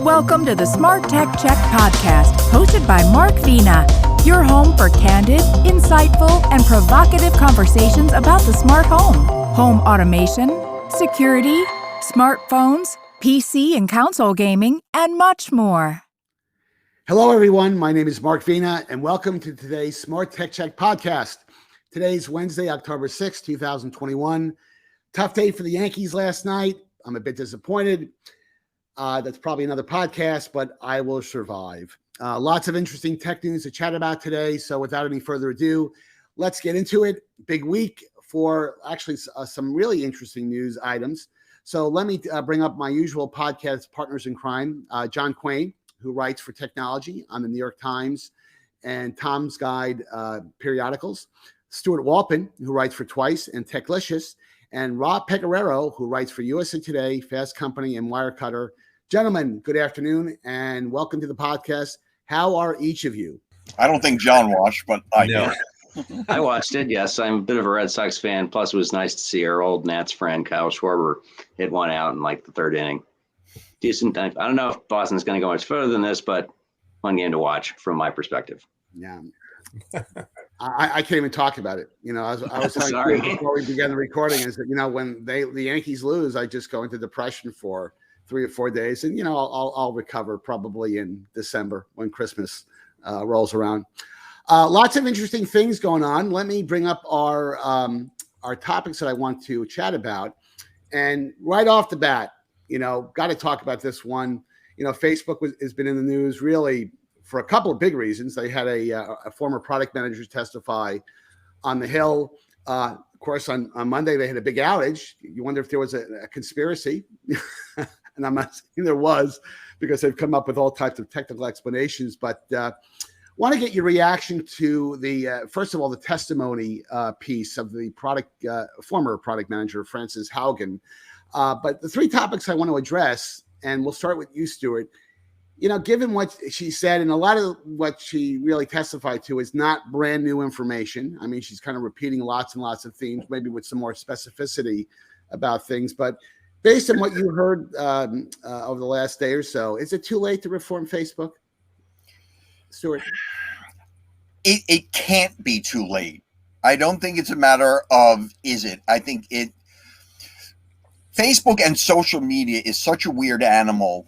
Welcome to the SmartTechCheck podcast, hosted by Mark Vina, your home for candid, insightful, and provocative conversations about the smart home automation, security, smartphones, PC and console gaming, and much more. Hello, everyone. My name is Mark Vina, and welcome to today's SmartTechCheck podcast. Today's Wednesday, October 6, 2021. Tough day for the Yankees last night. I'm a bit disappointed. That's probably another podcast, but I will survive. Lots of interesting tech news to chat about today. So without any further ado, let's get into it. Big week for actually some really interesting news items. So let me bring up my usual podcast partners in crime, John Quain, who writes for technology on the New York Times and Tom's Guide periodicals, Stuart Walpin, who writes for Twice and Techlicious, and Rob Pecoraro, who writes for USA Today, Fast Company, and Wirecutter. Gentlemen, good afternoon and welcome to the podcast. How are each of you? I don't think John watched, but I did. I watched it, yes. I'm a bit of a Red Sox fan. Plus, it was nice to see our old Nats friend, Kyle Schwarber, hit one out in like the third inning. Decent time. I don't know if Boston's going to go much further than this, but fun game to watch from my perspective. Yeah. I can't even talk about it. You know, I was telling you before we began the recording is that, you know, when the Yankees lose, I just go into depression for 3 or 4 days, and you know I'll recover probably in December when Christmas rolls around. Lots of interesting things going on. Let me bring up our topics that I want to chat about, and right off the bat, you know, got to talk about this one. You know, Facebook has been in the news really for a couple of big reasons. They had a former product manager testify on the Hill. Of course, on Monday they had a big outage. You wonder if there was a conspiracy. And I'm not saying there was, because they've come up with all types of technical explanations. But want to get your reaction to the first of all the testimony piece of the former product manager Frances Haugen. But the three topics I want to address, and we'll start with you, Stuart. You know, given what she said, and a lot of what she really testified to is not brand new information. I mean, she's kind of repeating lots and lots of themes, maybe with some more specificity about things, but based on what you heard over the last day or so, is it too late to reform Facebook? Stuart? It can't be too late. I don't think it's a matter of, is it? I think Facebook and social media is such a weird animal.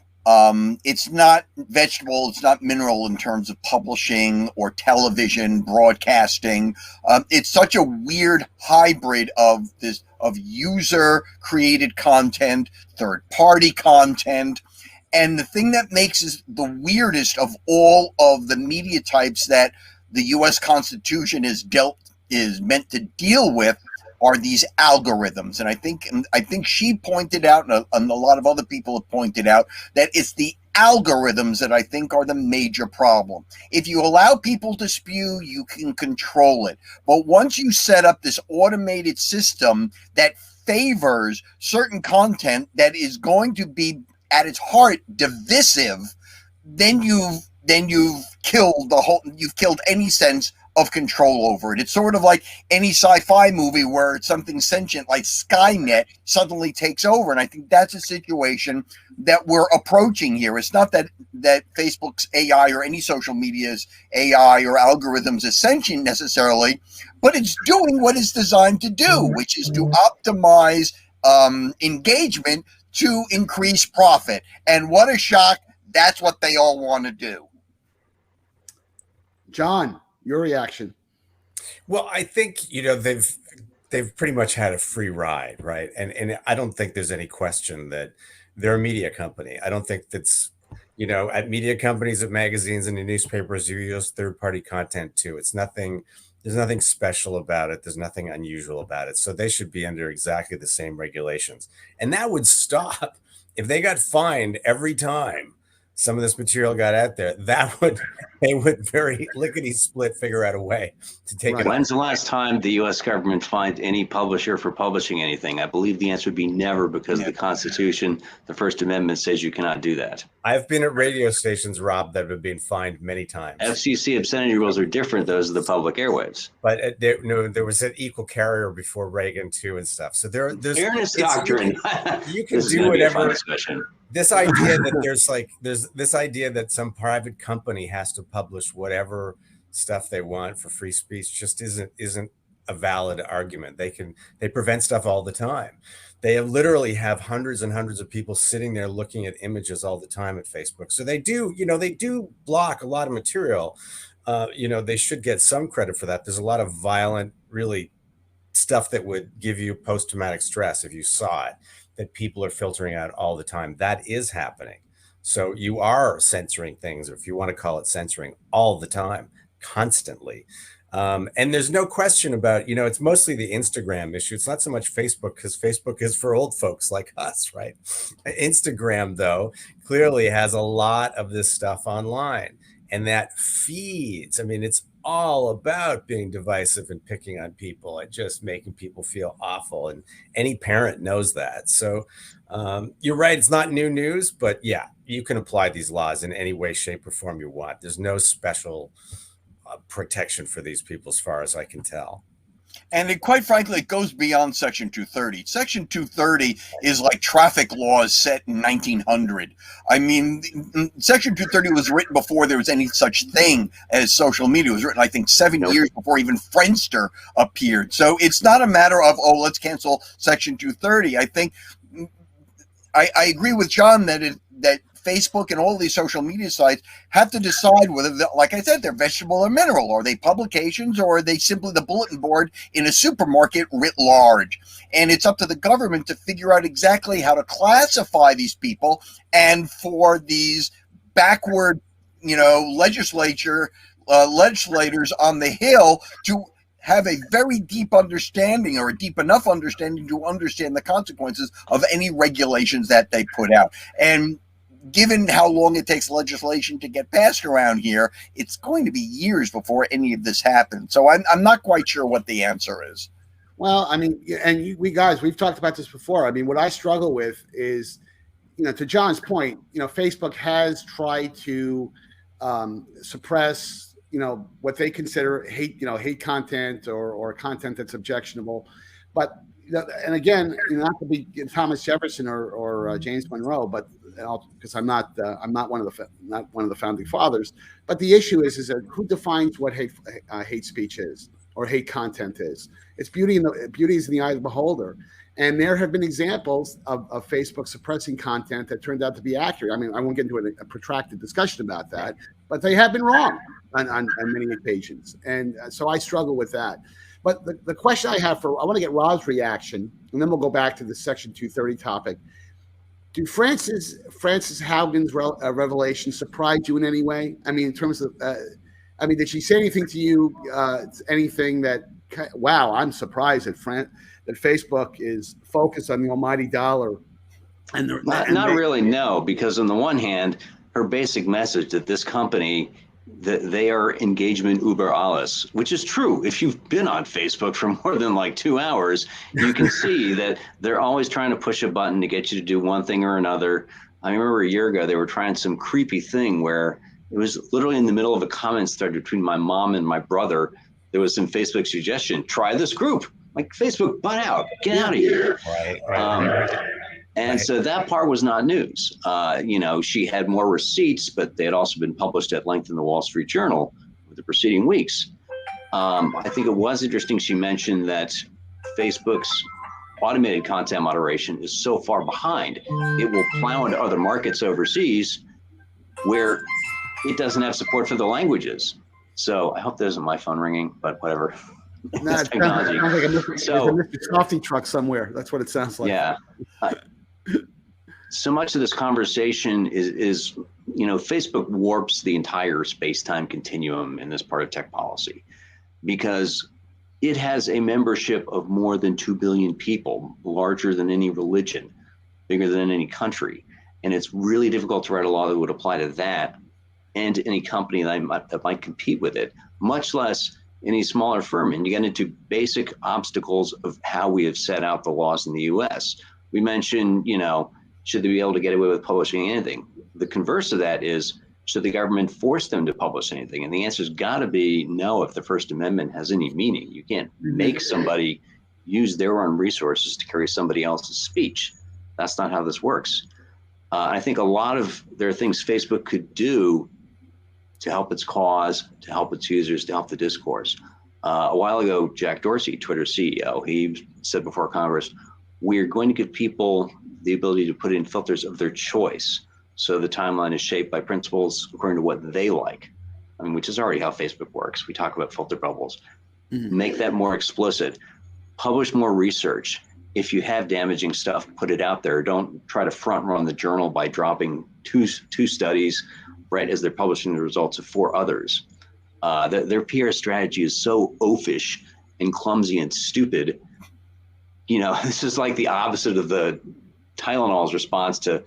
It's not vegetable, it's not mineral in terms of publishing or television, broadcasting. It's such a weird hybrid of user created content, third party content. And the thing that makes it the weirdest of all of the media types that the US Constitution is meant to deal with are these algorithms. And I think she pointed out, and a lot of other people have pointed out, that it's the algorithms that I think are the major problem. If you allow people to spew, you can control it. But once you set up this automated system that favors certain content that is going to be at its heart divisive, then you've killed any sense of control over it. It's sort of like any sci-fi movie where something sentient like Skynet suddenly takes over. And I think that's a situation that we're approaching here. It's not that Facebook's AI or any social media's AI or algorithms is sentient necessarily, but it's doing what it's designed to do, which is to optimize engagement to increase profit. And what a shock. That's what they all want to do. John, your reaction? Well, I think, you know, they've pretty much had a free ride, right? And I don't think there's any question that they're a media company. I don't think that's, you know, at media companies, at magazines and the newspapers, you use third-party content too. There's nothing special about it. There's nothing unusual about it. So they should be under exactly the same regulations. And that would stop if they got fined every time some of this material got out there. They would very lickety-split figure out a way to take it. When's the last time the U.S. government fined any publisher for publishing anything? I believe the answer would be never, because the Constitution, the First Amendment, says you cannot do that. I've been at radio stations, Rob, that have been fined many times. FCC obscenity rules are different. Those are the public airwaves. But there was an equal carrier before Reagan too and stuff. So there's fairness doctrine. You can do whatever. this idea that there's this idea that some private company has to publish whatever stuff they want for free speech just isn't a valid argument. They prevent stuff all the time. They literally have hundreds and hundreds of people sitting there looking at images all the time at Facebook. So they do block a lot of material. They should get some credit for that. There's a lot of violent, really stuff that would give you post-traumatic stress if you saw it, that people are filtering out all the time. That is happening. So you are censoring things, or if you want to call it censoring, all the time, constantly. And there's no question about, it's mostly the Instagram issue. It's not so much Facebook, because Facebook is for old folks like us, right? Instagram, though, clearly has a lot of this stuff online, and that feeds. I mean, it's all about being divisive and picking on people and just making people feel awful. And any parent knows that. So you're right. It's not new news, but yeah, you can apply these laws in any way, shape, or form you want. There's no special protection for these people, as far as I can tell. And quite frankly, it goes beyond Section 230. Section 230 is like traffic laws set in 1900. I mean, Section 230 was written before there was any such thing as social media. It was written, I think, 7 years before even Friendster appeared. So it's not a matter of, let's cancel Section 230. I think I agree with John that Facebook and all these social media sites have to decide whether, like I said, they're vegetable or mineral. Are they publications, or are they simply the bulletin board in a supermarket writ large? And it's up to the government to figure out exactly how to classify these people, and for these backward, legislators on the Hill to have a very deep understanding, or a deep enough understanding to understand the consequences of any regulations that they put out. And given how long it takes legislation to get passed around here, it's going to be years before any of this happens. So I'm not quite sure what the answer is. Well, I mean, and we've talked about this before. I mean, what I struggle with is, to John's point, Facebook has tried to suppress, what they consider hate content or content that's objectionable. But, and again, not to be Thomas Jefferson or James Monroe, but because I'm not one of the founding fathers. But the issue is that who defines what hate speech is, or hate content is? It's beauty is in the eye of the beholder. And there have been examples of Facebook suppressing content that turned out to be accurate. I mean, I won't get into a protracted discussion about that, but they have been wrong on many occasions. And so I struggle with that. But the question I want to get Rob's reaction, and then we'll go back to the Section 230 topic. Do Frances Haugen's revelation surprise you in any way? I mean, in terms of, did she say anything to you, anything that, wow, I'm surprised that Facebook is focused on the almighty dollar? Not really, no, because on the one hand, her basic message that this company, that they are engagement über alles, which is true. If you've been on Facebook for more than like 2 hours, you can see that they're always trying to push a button to get you to do one thing or another. I remember a year ago, they were trying some creepy thing where it was literally in the middle of a comment thread between my mom and my brother. There was some Facebook suggestion, try this group. Like, Facebook, butt out, get out of here. And so that part was not news. She had more receipts, but they had also been published at length in the Wall Street Journal for the preceding weeks. I think it was interesting she mentioned that Facebook's automated content moderation is so far behind, it will plow into other markets overseas where it doesn't have support for the languages. So I hope that isn't my phone ringing, but whatever. No, it's technology. There's a Mr. Softy truck somewhere. That's what it sounds like. Yeah. So much of this conversation is Facebook warps the entire space-time continuum in this part of tech policy, because it has a membership of more than 2 billion people, larger than any religion, bigger than any country. And it's really difficult to write a law that would apply to that and to any company that might compete with it, much less any smaller firm. And you get into basic obstacles of how we have set out the laws in the US. We mentioned, should they be able to get away with publishing anything? The converse of that is, should the government force them to publish anything? And the answer's got to be no if the First Amendment has any meaning. You can't make somebody use their own resources to carry somebody else's speech. That's not how this works. I think a lot of there are things Facebook could do to help its cause, to help its users, to help the discourse. A while ago, Jack Dorsey, Twitter's CEO, he said before Congress, we're going to give people the ability to put in filters of their choice. So the timeline is shaped by principles according to what they like. I mean, which is already how Facebook works. We talk about filter bubbles. Mm-hmm. Make that more explicit. Publish more research. If you have damaging stuff, put it out there. Don't try to front run the journal by dropping two studies right as they're publishing the results of 4 others. Their PR strategy is so oafish and clumsy and stupid. You know, this is like the opposite of the Tylenol's response to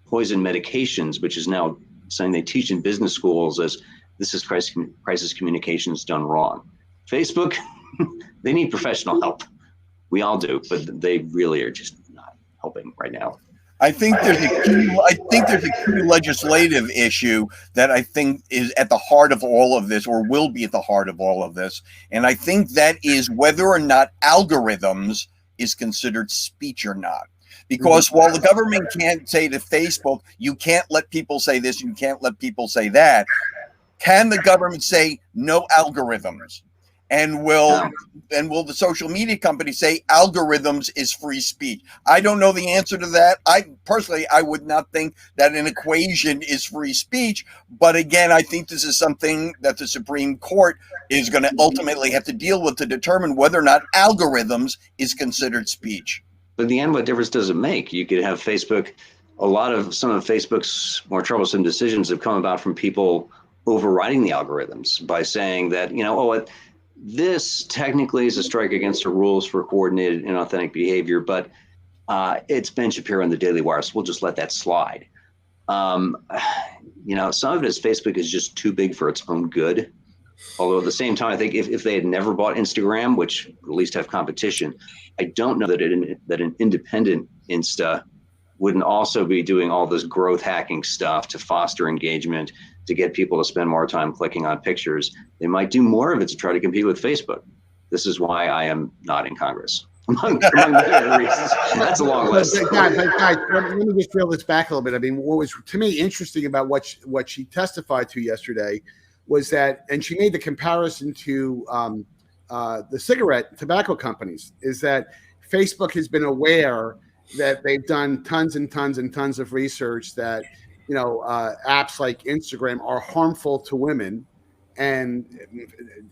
poison medications, which is now saying they teach in business schools as this is crisis communications done wrong. Facebook, they need professional help. We all do, but they really are just not helping right now. I think there's a key legislative issue that I think is at the heart of all of this, or will be at the heart of all of this. And I think that is whether or not algorithms is considered speech or not. Because while the government can't say to Facebook, you can't let people say this, you can't let people say that, can the government say no algorithms? And will the social media company say algorithms is free speech? I don't know the answer to that. I would not think that an equation is free speech. But again, I think this is something that the Supreme Court is going to ultimately have to deal with to determine whether or not algorithms is considered speech. But in the end, what difference does it make? You could have Facebook. Some of Facebook's more troublesome decisions have come about from people overriding the algorithms by saying that, this technically is a strike against the rules for coordinated and authentic behavior, but it's Ben Shapiro in the Daily Wire, so we'll just let that slide. Some of it is Facebook is just too big for its own good. Although at the same time, I think if they had never bought Instagram, which at least have competition, I don't know that an independent Insta wouldn't also be doing all this growth hacking stuff to foster engagement, to get people to spend more time clicking on pictures. They might do more of it to try to compete with Facebook. This is why I am not in Congress. Among many other reasons. That's a long list. Guys, let me just reel this back a little bit. I mean, what was to me interesting about what she testified to yesterday was that, and she made the comparison to the cigarette tobacco companies, is that Facebook has been aware that they've done tons and tons and tons of research that apps like Instagram are harmful to women, and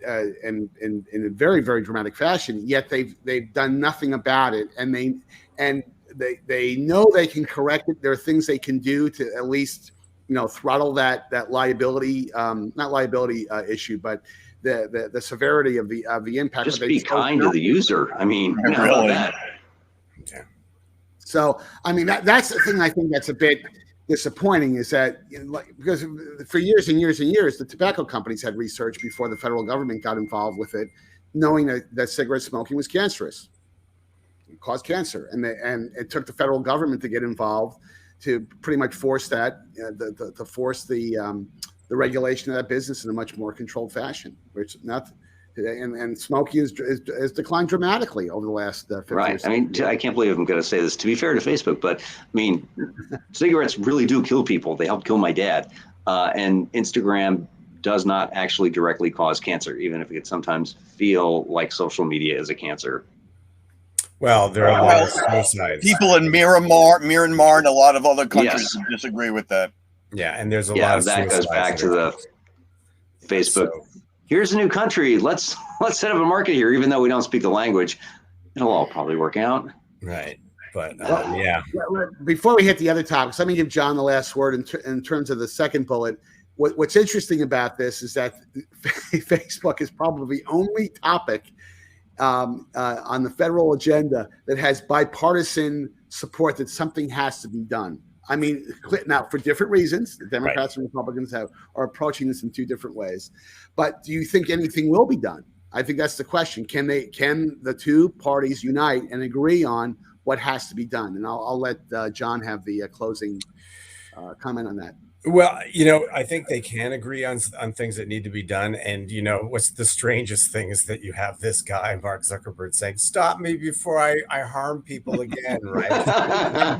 in a very, very dramatic fashion. Yet they've done nothing about it, and they know they can correct it. There are things they can do to at least throttle that liability, not liability issue, but the severity of the impact. Just be kind to the user. I mean, really. That. Yeah. So I mean that's the thing. I think that's a bit disappointing, is that because for years and years and years, the tobacco companies had research before the federal government got involved with it, knowing that cigarette smoking was cancerous, it caused cancer, and it took the federal government to get involved to pretty much force that to force the regulation of that business in a much more controlled fashion, which not. And smoking has declined dramatically over the last 50 right. years. I mean, I can't believe I'm going to say this. To be fair to Facebook, but I mean, cigarettes really do kill people. They helped kill my dad. And Instagram does not actually directly cause cancer, even if it can sometimes feel like social media is a cancer. Well, there are a lot of suicides. People in Myanmar, and a lot of other countries disagree with that. Yeah, and there's a lot of that goes back to the Facebook. So, here's a new country. Let's set up a market here, even though we don't speak the language. It'll all probably work out. Right. But yeah. Before we hit the other topics, let me give John the last word in terms of the second bullet. What's interesting about this is that Facebook is probably the only topic on the federal agenda that has bipartisan support that something has to be done. I mean, now for different reasons, the Democrats and Republicans are approaching this in two different ways. But do you think anything will be done? I think that's the question. Can the two parties unite and agree on what has to be done? And I'll let John have the closing comment on that? Well, I think they can agree on things that need to be done. And, what's the strangest thing is that you have this guy, Mark Zuckerberg, saying, stop me before I harm people again, right?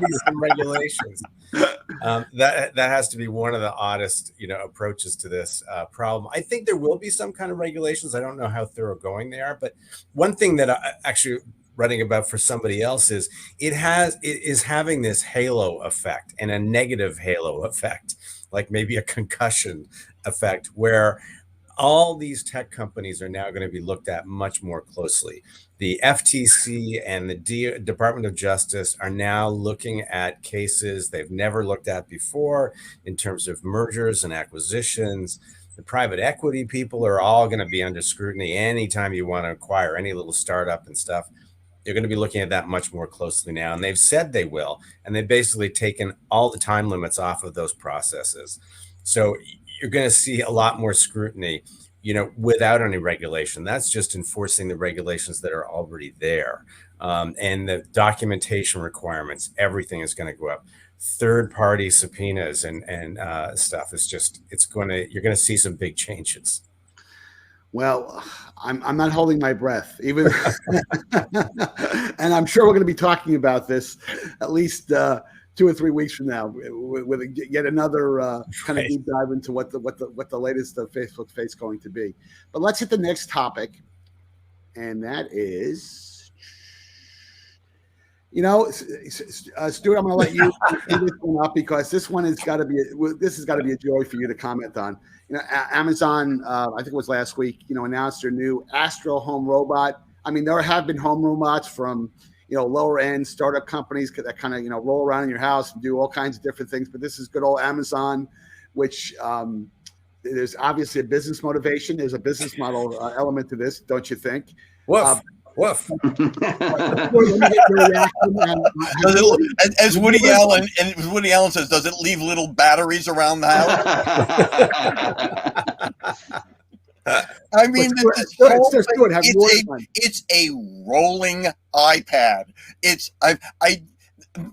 Give me some regulations. That has to be one of the oddest, approaches to this problem. I think there will be some kind of regulations. I don't know how thoroughgoing they are. But one thing that I actually writing about for somebody else is it is having this halo effect, and a negative halo effect, like maybe a concussion effect, where all these tech companies are now going to be looked at much more closely. The FTC and the Department of Justice are now looking at cases they've never looked at before in terms of mergers and acquisitions. The private equity people are all going to be under scrutiny anytime you want to acquire any little startup and stuff. They're going to be looking at that much more closely now, and they've said they will, and they've basically taken all the time limits off of those processes. So you're going to see a lot more scrutiny, without any regulation. That's just enforcing the regulations that are already there. And the documentation requirements, everything is going to go up. Third-party subpoenas and stuff is you're going to see some big changes. Well, I'm not holding my breath, even, and I'm sure we're going to be talking about this at least 2 or 3 weeks from now with yet another kind of deep dive into what the latest Facebook face going to be. But let's hit the next topic, and that is, Stuart, I'm going to let you do this one up because this has got to be a joy for you to comment on. Amazon, I think it was last week, announced their new Astro home robot. I mean, there have been home robots from, lower end startup companies that kind of, roll around in your house and do all kinds of different things. But this is good old Amazon, which there's obviously a business motivation. There's a business model element to this, don't you think? Woof. Woof. As Woody Allen says, does it leave little batteries around the house? I mean, it's a rolling iPad.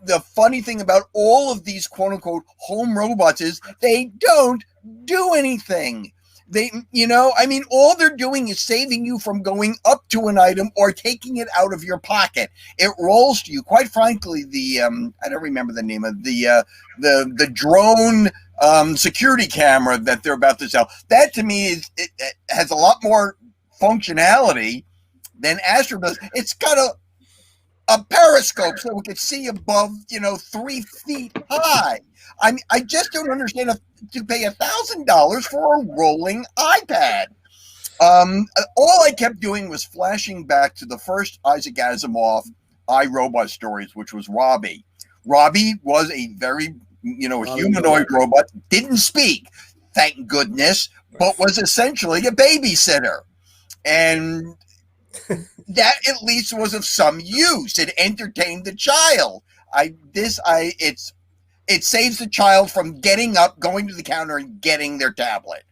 The funny thing about all of these quote unquote home robots is they don't do anything. All they're doing is saving you from going up to an item or taking it out of your pocket. It rolls to you. Quite frankly, I don't remember the name of the drone security camera that they're about to sell. That to me it has a lot more functionality than Astro does. It's got a periscope so we can see above 3 feet high. I just don't understand to pay $1,000 for a rolling iPad. All I kept doing was flashing back to the first Isaac Asimov iRobot stories, which was Robbie. Robbie was a very, humanoid robot, didn't speak, thank goodness, but was essentially a babysitter. And that at least was of some use. It entertained the child. It saves the child from getting up, going to the counter, and getting their tablet.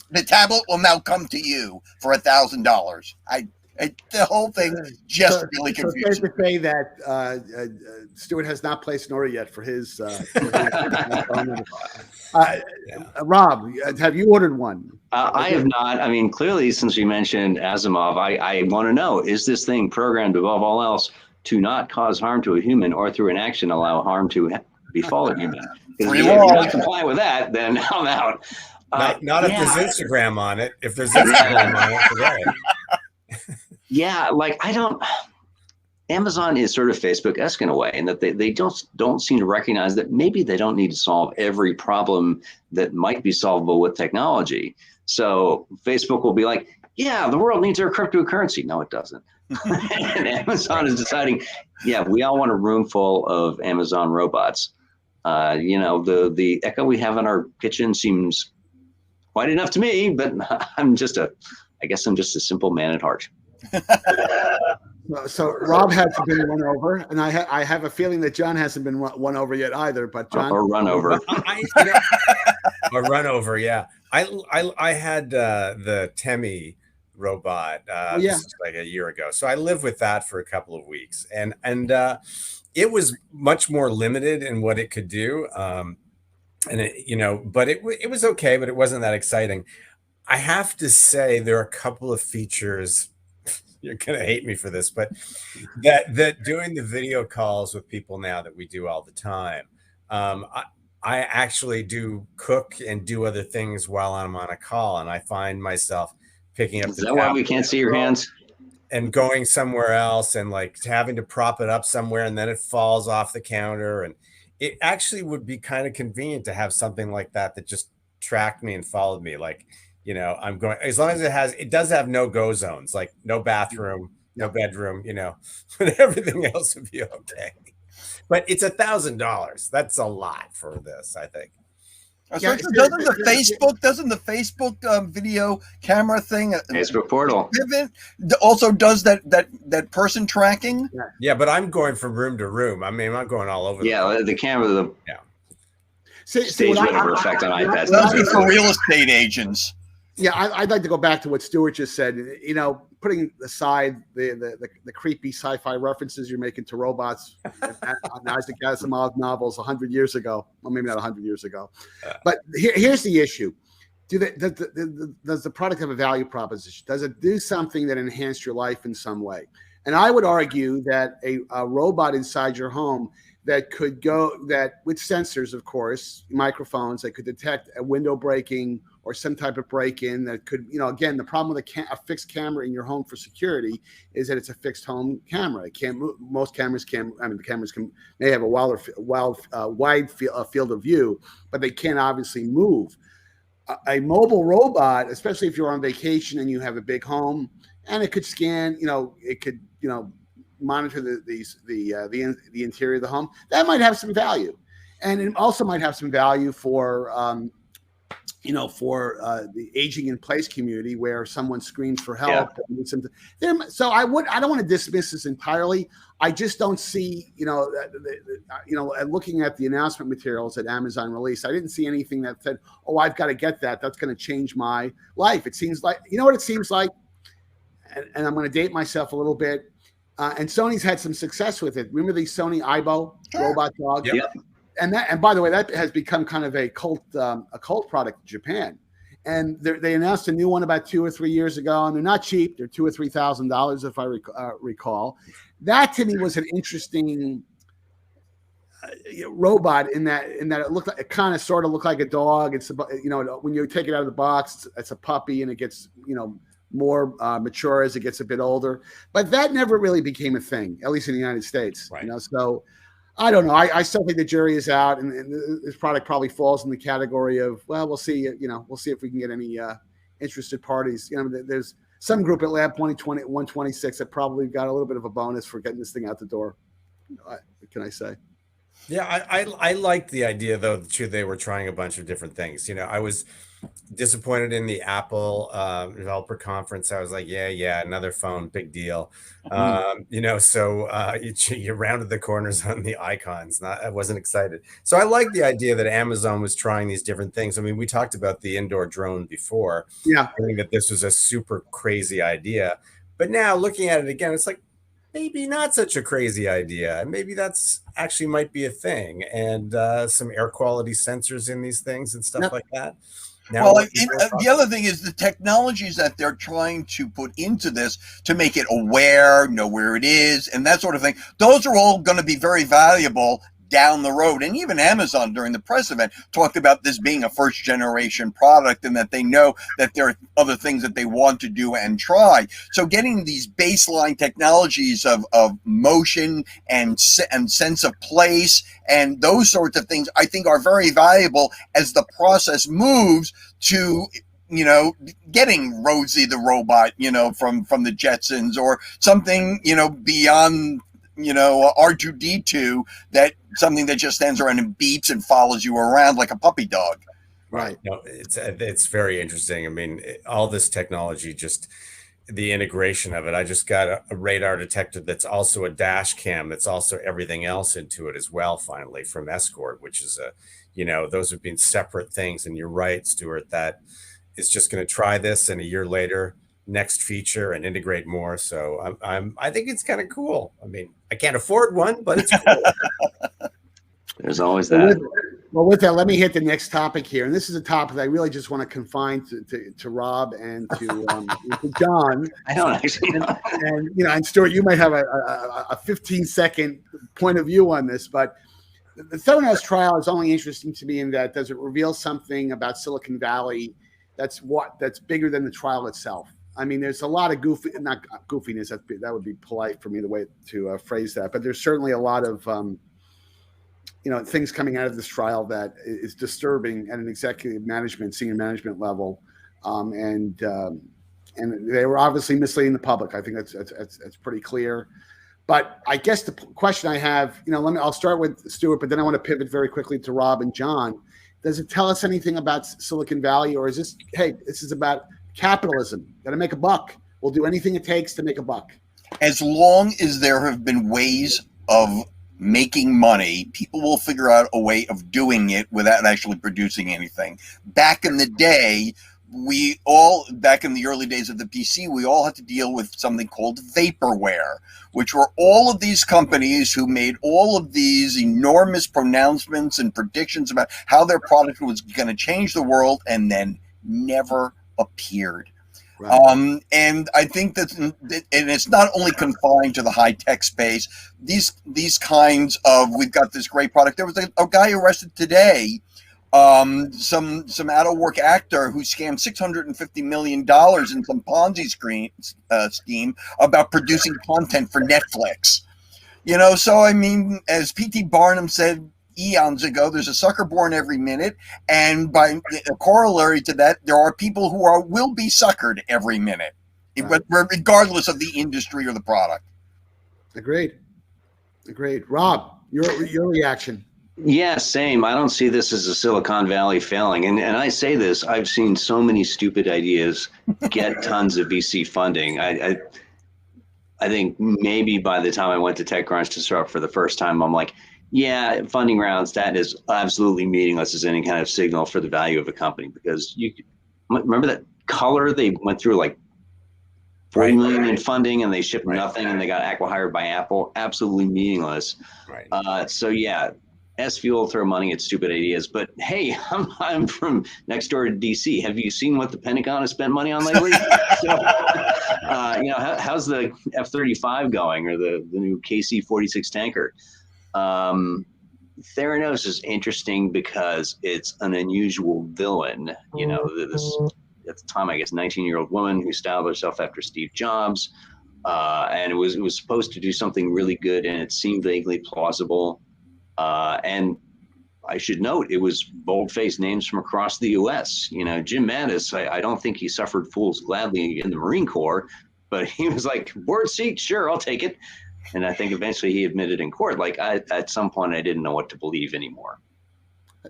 The tablet will now come to you for $1,000. The whole thing just really confusing. It's fair to say that Stuart has not placed an order yet for his. Rob, have you ordered one? I have not. I mean, clearly, since you mentioned Asimov, I want to know, is this thing programmed above all else to not cause harm to a human or through an action allow harm to befall a human? Because if you're not complying with that, then I'm out. Not if there's Instagram on it. If there's Instagram on it, forget it. Yeah, Amazon is sort of Facebook-esque in a way, in that they don't seem to recognize that maybe they don't need to solve every problem that might be solvable with technology. So Facebook will be like, yeah, the world needs our cryptocurrency. No, it doesn't. And Amazon is deciding, yeah, we all want a room full of Amazon robots. The Echo we have in our kitchen seems quite enough to me, but I guess I'm just a simple man at heart. So Rob hasn't been won over, and I have a feeling that John hasn't been won over yet either. But John, or run over, or run over. Yeah, I had the Temi robot this is like a year ago, so I lived with that for a couple of weeks, and it was much more limited in what it could do. And but it was okay, but it wasn't that exciting. I have to say there are a couple of features. You're gonna hate me for this, but that doing the video calls with people now that we do all the time, I actually do cook and do other things while I'm on a call, and I find myself picking up. Is that why we can't see your hands? And going somewhere else, and like having to prop it up somewhere, and then it falls off the counter, and it actually would be kind of convenient to have something like that just tracked me and followed me. Like, I'm going, as long as it does have no-go zones, like no bathroom, no bedroom, but everything else would be okay. But it's $1,000. That's a lot for this, I think. So doesn't the Facebook video camera thing, Facebook portal, also does that person tracking? Yeah, but I'm going from room to room. I mean, I'm not going all over. The camera, stage what whatever effect on iPads. That'll be for real estate agents. Yeah, I'd like to go back to what Stuart just said. Putting aside the creepy sci-fi references you're making to robots on Isaac Asimov's novels 100 years ago, well, maybe not 100 years ago. But here's the issue: does the product have a value proposition? Does it do something that enhanced your life in some way? And I would argue that a robot inside your home that could with sensors, of course, microphones that could detect a window breaking or some type of break-in that could, again, the problem with a fixed camera in your home for security is that it's a fixed home camera. It can't move. Most cameras can. I mean, the cameras may have a wide field of view, but they can't obviously move. A mobile robot, especially if you're on vacation and you have a big home, and it could scan, it could, monitor the interior of the home. That might have some value, and it also might have some value for the aging in place community where someone screams for help. Yeah. So I don't want to dismiss this entirely. I just don't see, looking at the announcement materials that Amazon released, I didn't see anything that said, "Oh, I've got to get that. That's going to change my life." It seems like, what it seems like, and I'm going to date myself a little bit. And Sony's had some success with it. Remember the Sony Aibo robot dog? Yeah. And by the way, that has become kind of a cult product in Japan. And they announced a new one about 2 or 3 years ago, and they're not cheap. They're $2,000 or $3,000, if I recall. That to me was an interesting robot in that it kind of sort of looked like a dog. It's when you take it out of the box, it's a puppy, and it gets more mature as it gets a bit older. But that never really became a thing, at least in the United States. Right. So. I don't know. I still think the jury is out, and this product probably falls in the category of, well, we'll see. We'll see if we can get any interested parties. There's some group at Lab 126 that probably got a little bit of a bonus for getting this thing out the door. What can I say? Yeah, I liked the idea, though, that they were trying a bunch of different things. I was disappointed in the Apple developer conference. I was like, yeah, another phone, big deal. So you rounded the corners on the icons. I wasn't excited. So I like the idea that Amazon was trying these different things. I mean, we talked about the indoor drone before. Yeah. I think that this was a super crazy idea. But now looking at it again, it's like, maybe not such a crazy idea. Maybe that's actually might be a thing. And some air quality sensors in these things and stuff like that. Now, the other thing is the technologies that they're trying to put into this to make it aware, know where it is, and that sort of thing. Those are all going to be very valuable down the road. And even Amazon during the press event talked about this being a first generation product, and that they know that there are other things that they want to do and try. So getting these baseline technologies of motion and sense of place and those sorts of things, I think, are very valuable as the process moves to getting Rosie the robot, from the Jetsons, or something, beyond R2D2, that something that just stands around and beeps and follows you around like a puppy dog. Right. No, it's very interesting. I mean, all this technology, just the integration of it. I just got a radar detector that's also a dash cam, that's also everything else into it as well, finally, from Escort, which is those have been separate things. And you're right, Stuart, that it's just going to try this, and a year later next feature and integrate more. So I think it's kind of cool. I mean, I can't afford one, but it's cool. There's always that. Well, with that, let me hit the next topic here, and this is a topic I really just want to confine to Rob and to John. I don't actually know. And and Stuart, you might have a 15-second point of view on this, but the Theranos trial is only interesting to me in that does it reveal something about Silicon Valley that's bigger than the trial itself. I mean, there's a lot of not goofiness. That would be polite for me the way to phrase that, but there's certainly a lot of things coming out of this trial that is disturbing at an executive management, senior management level, and they were obviously misleading the public. I think that's pretty clear. But I guess the question I have, I'll start with Stuart, but then I want to pivot very quickly to Rob and John. Does it tell us anything about Silicon Valley, or is this, hey, this is about capitalism? Got to make a buck. We'll do anything it takes to make a buck. As long as there have been ways of making money, people will figure out a way of doing it without actually producing anything. Back in the day, back in the early days of the PC, we all had to deal with something called vaporware, which were all of these companies who made all of these enormous pronouncements and predictions about how their product was going to change the world, and then never appeared. Right. And I think that, and it's not only confined to the high tech space. These kinds of, we've got this great product. There was a guy arrested today, some out of work actor who scammed $650 million in some Ponzi scheme about producing content for Netflix. So I mean, as P.T. Barnum said eons ago, there's a sucker born every minute, and by a corollary to that, there are people who will be suckered every minute, right, regardless of the industry or the product. Agreed. Rob, your reaction? Yeah, same. I don't see this as a Silicon Valley failing. And I say this, I've seen so many stupid ideas get tons of VC funding. I think maybe by the time I went to TechCrunch to start for the first time, I'm like, yeah, funding rounds, that is absolutely meaningless as any kind of signal for the value of a company. Because you remember that Color, they went through like 40 million in funding and they shipped nothing and they got acqui-hired by Apple. Absolutely meaningless. Right. So yeah, S-Fuel throw money at stupid ideas. But hey, I'm from next door to DC. Have you seen what the Pentagon has spent money on lately? So, how's the F-35 going, or the new KC-46 tanker? Theranos is interesting because it's an unusual villain. This, at the time, I guess, 19-year-old woman who styled herself after Steve Jobs, and it was supposed to do something really good, and it seemed vaguely plausible. And I should note, it was bold-faced names from across the U.S. Jim Mattis, I don't think he suffered fools gladly in the Marine Corps, but he was like, board seat, sure, I'll take it. And I think eventually he admitted in court, like, at some point, I didn't know what to believe anymore.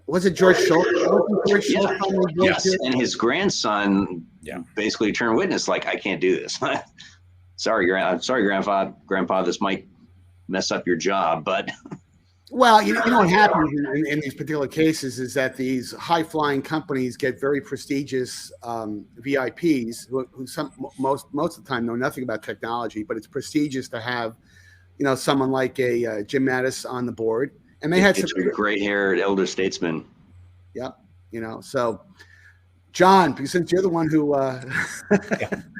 Was it George Schultz? Yes, and his grandson basically turned witness, like, I can't do this. Sorry, Grandpa, this might mess up your job, but... Well, what happens in these particular cases is that these high-flying companies get very prestigious VIPs who most of the time know nothing about technology, but it's prestigious to have, someone like a Jim Mattis on the board, and they had some gray-haired elder statesman. Yep, so John, because since you're the one who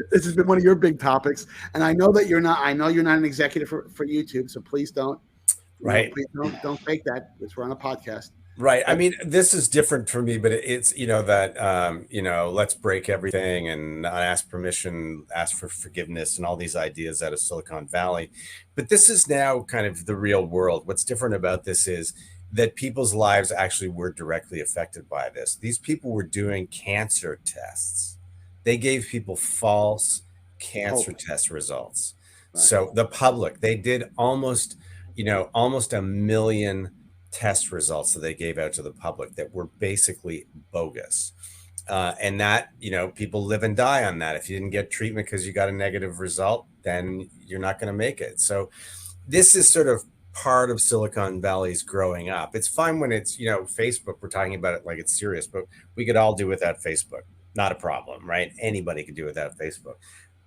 this has been one of your big topics, and I know you're not an executive for YouTube, so please don't. Right. Please don't fake that, because we're on a podcast. Right. I mean, this is different for me, but it's, let's break everything and not ask permission, ask for forgiveness, and all these ideas out of Silicon Valley. But this is now kind of the real world. What's different about this is that people's lives actually were directly affected by this. These people were doing cancer tests. They gave people false cancer test results. Right. So the public, they did almost a million test results that they gave out to the public that were basically bogus. And that, people live and die on that. If you didn't get treatment because you got a negative result, then you're not going to make it. So this is sort of part of Silicon Valley's growing up. It's fine when it's, Facebook, we're talking about it like it's serious, but we could all do without Facebook. not a problem, right? Anybody could do it without Facebook.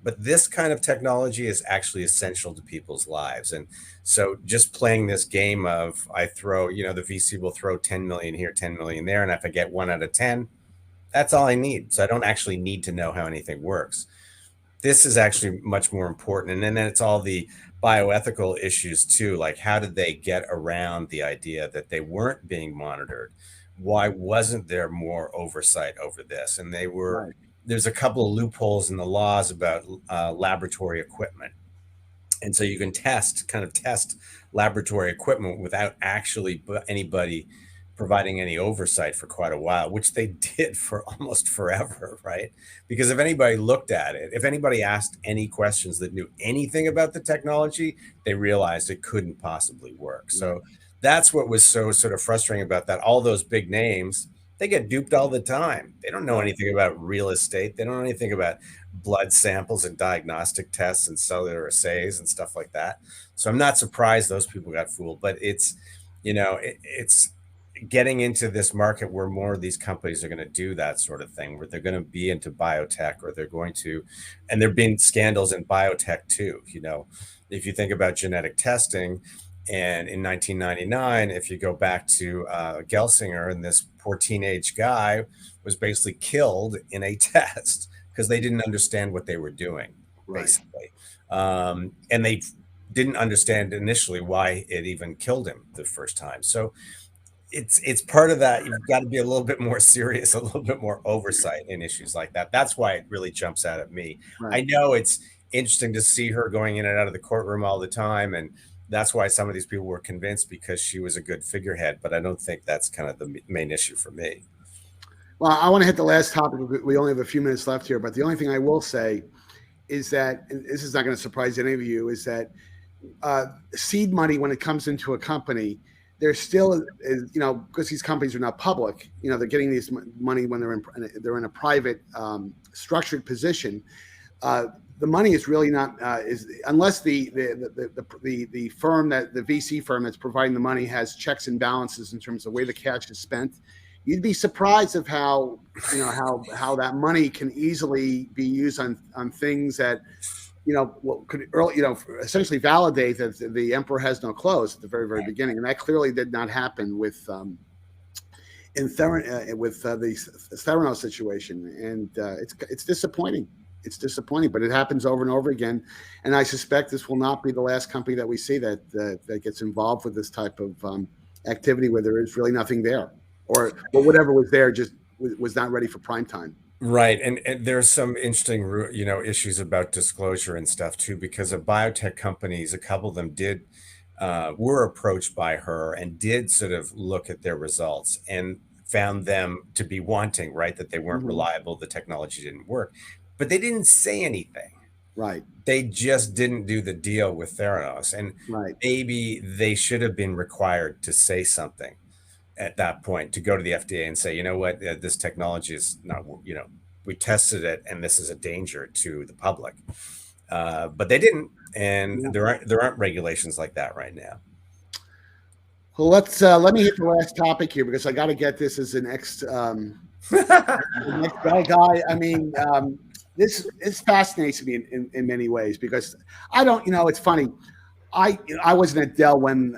But this kind of technology is actually essential to people's lives. And so just playing this game of I throw, the VC will throw 10 million here, 10 million there. And if I get 1 out of 10, that's all I need. So I don't actually need to know how anything works. This is actually much more important. And then it's all the bioethical issues too. Like, how did they get around the idea that they weren't being monitored? Why wasn't there more oversight over this? And they were, Right. there's a couple of loopholes in the laws about laboratory equipment. And so you can test laboratory equipment without actually anybody providing any oversight for quite a while, which they did for almost forever, right? Because if anybody looked at it, if anybody asked any questions that knew anything about the technology, they realized it couldn't possibly work. So that's what was so sort of frustrating about that. All those big names, they get duped all the time. They don't know anything about real estate. They don't know anything about blood samples and diagnostic tests and cellular assays and stuff like that. So I'm not surprised those people got fooled, but it's getting into this market where more of these companies are going to do that sort of thing, where they're going to be into biotech, or they're going to, and there've been scandals in biotech too. If you think about genetic testing, and in 1999, if you go back to Gelsinger, and this poor teenage guy was basically killed in a test because they didn't understand what they were doing, basically. And they didn't understand initially why it even killed him the first time. So it's part of that. You've got to be a little bit more serious, a little bit more oversight in issues like that. That's why it really jumps out at me. I know it's interesting to see her going in and out of the courtroom all the time, and that's why some of these people were convinced, because she was a good figurehead. But I don't think that's kind of the main issue for me. Well, I want to hit the last topic. We only have a few minutes left here, but the only thing I will say is that, and this is not going to surprise any of you, is that seed money, when it comes into a company, there's still, because these companies are not public, they're getting this money when they're in a private structured position. The money is really not unless the firm, that the VC firm that's providing the money, has checks and balances in terms of the way the cash is spent. You'd be surprised of how that money can easily be used on things that could essentially validate that the emperor has no clothes at the very, very beginning, and that clearly did not happen with the Theranos situation, and it's disappointing. It's disappointing, but it happens over and over again, and I suspect this will not be the last company that we see that gets involved with this type of activity where there is really nothing there, or whatever was there just was not ready for prime time. Right. And there's some interesting, issues about disclosure and stuff too, because of biotech companies, a couple of them were approached by her and did sort of look at their results and found them to be wanting, right? That they weren't reliable, the technology didn't work, but they didn't say anything. Right. They just didn't do the deal with Theranos. And maybe they should have been required to say something at that point, to go to the FDA and say, you know what, this technology is not, we tested it and this is a danger to the public. But they didn't. And there aren't regulations like that right now. Well, let me hit the last topic here, because I got to get this as the next guy. I mean, this fascinates me in many ways, because I don't, it's funny. I wasn't at Dell when,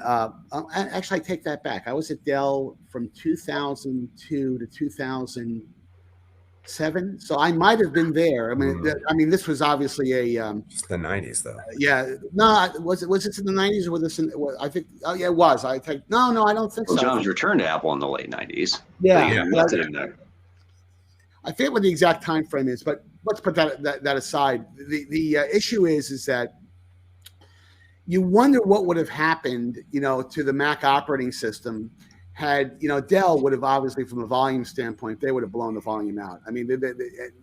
actually I take that back. I was at Dell from 2002 to 2007. So I might've been there. I mean, this was obviously just the 90s though. Yeah. No, was it in the 90s, or was this I think, oh yeah, it was. I don't think so. John's returned to Apple in the late 90s. Yeah. Left it in there. I forget what the exact time frame is, but let's put that aside. The issue is that you wonder what would have happened, to the Mac operating system had, Dell would have, obviously from a volume standpoint, they would have blown the volume out. I mean,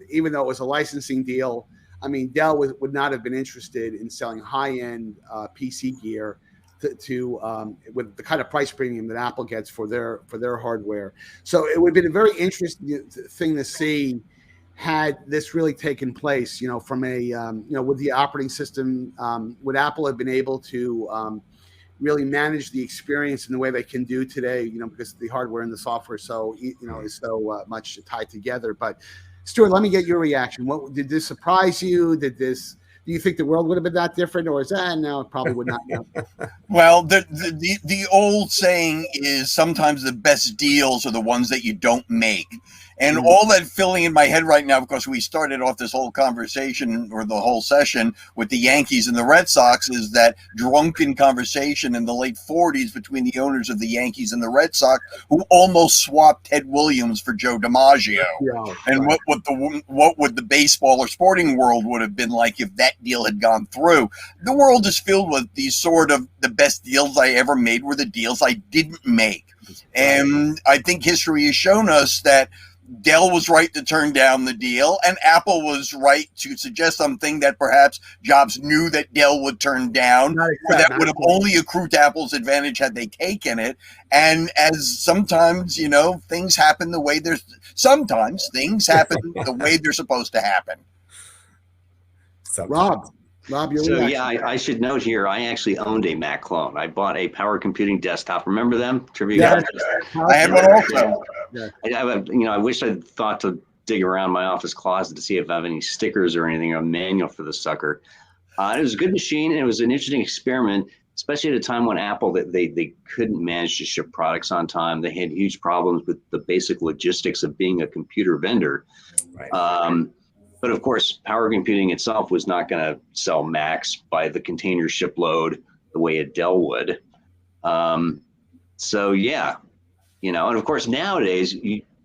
even though it was a licensing deal, I mean, Dell would not have been interested in selling high-end PC gear to with the kind of price premium that Apple gets for their hardware. So it would have been a very interesting thing to see had this really taken place, from a, with the operating system, would Apple have been able to really manage the experience in the way they can do today, because the hardware and the software is so much tied together. But Stuart, let me get your reaction. What did this surprise you? Do you think the world would have been that different, or is that no? It probably would not. Well, the old saying is sometimes the best deals are the ones that you don't make. And all that filling in my head right now, because we started off this whole conversation or the whole session with the Yankees and the Red Sox, is that drunken conversation in the late 40s between the owners of the Yankees and the Red Sox, who almost swapped Ted Williams for Joe DiMaggio. Yeah, and right. what would the baseball or sporting world would have been like if that deal had gone through? The world is filled with these sort of the best deals I ever made were the deals I didn't make. And I think history has shown us that Dell was right to turn down the deal, and Apple was right to suggest something that perhaps Jobs knew that Dell would turn down, or that would have only accrued to Apple's advantage had they taken it. And as sometimes, things happen the way they're supposed to happen. Rob, your so reaction. yeah, I should note here, I actually owned a Mac clone. I bought a power computing desktop. Remember them? Yeah. I had one also. Yeah. I wish I'd thought to dig around my office closet to see if I have any stickers or anything, or a manual for the sucker. It was a good machine, and it was an interesting experiment, especially at a time when Apple, they couldn't manage to ship products on time. They had huge problems with the basic logistics of being a computer vendor. Right. But of course, power computing itself was not going to sell Macs by the container shipload the way a Dell would. So yeah, and of course nowadays,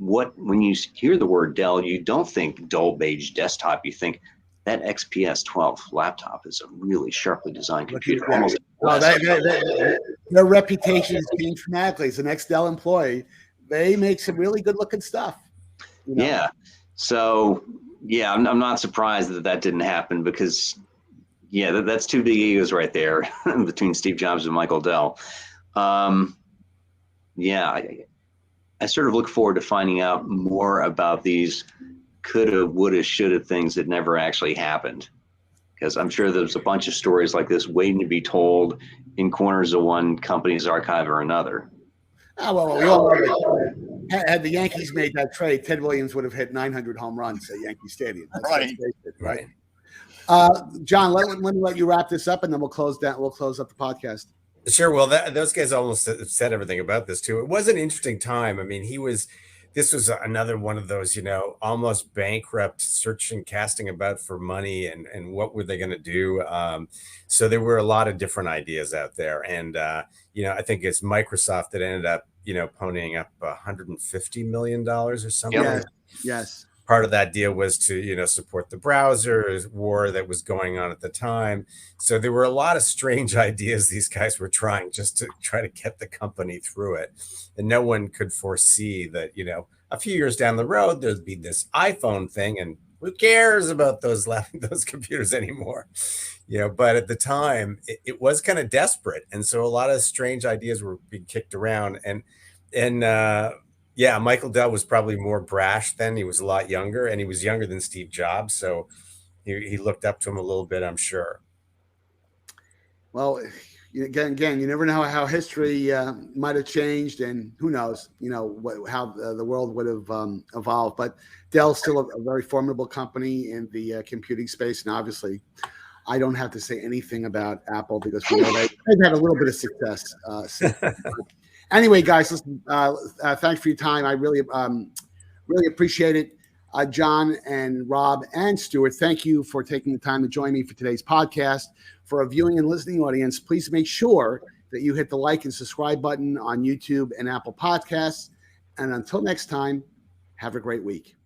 when you hear the word Dell, you don't think dull beige desktop. You think that XPS 12 laptop is a really sharply designed computer. Their reputation has changed dramatically. As the next Dell employee, they make some really good looking stuff. Yeah. So. Yeah, I'm not surprised that didn't happen because, that's two big egos right there between Steve Jobs and Michael Dell. I sort of look forward to finding out more about these coulda, woulda, shoulda things that never actually happened, because I'm sure there's a bunch of stories like this waiting to be told in corners of one company's archive or another. Had the Yankees made that trade, Ted Williams would have hit 900 home runs at Yankee Stadium. Right. John, let me let you wrap this up, and then we'll close up the podcast. Sure. Well, those guys almost said everything about this too. It was an interesting time. I mean, this was another one of those, almost bankrupt searching, casting about for money and what were they going to do? So there were a lot of different ideas out there. And, I think it's Microsoft that ended up, ponying up $150 million or something. Yes. Part of that deal was to, support the browser war that was going on at the time. So there were a lot of strange ideas these guys were trying just to try to get the company through it. And no one could foresee that, a few years down the road, there'd be this iPhone thing, and who cares about those computers anymore? But at the time, it was kind of desperate. And so a lot of strange ideas were being kicked around. And Michael Dell was probably more brash then. He was a lot younger, and he was younger than Steve Jobs. So he looked up to him a little bit, I'm sure. Well, again, you never know how history might have changed, and who knows, how the world would have evolved. But Dell's still a very formidable company in the computing space. And obviously, I don't have to say anything about Apple because we know they've had a little bit of success. Anyway, guys, listen, thanks for your time. I really appreciate it. John and Rob and Stuart, thank you for taking the time to join me for today's podcast. For a viewing and listening audience, please make sure that you hit the like and subscribe button on YouTube and Apple Podcasts. And until next time, have a great week.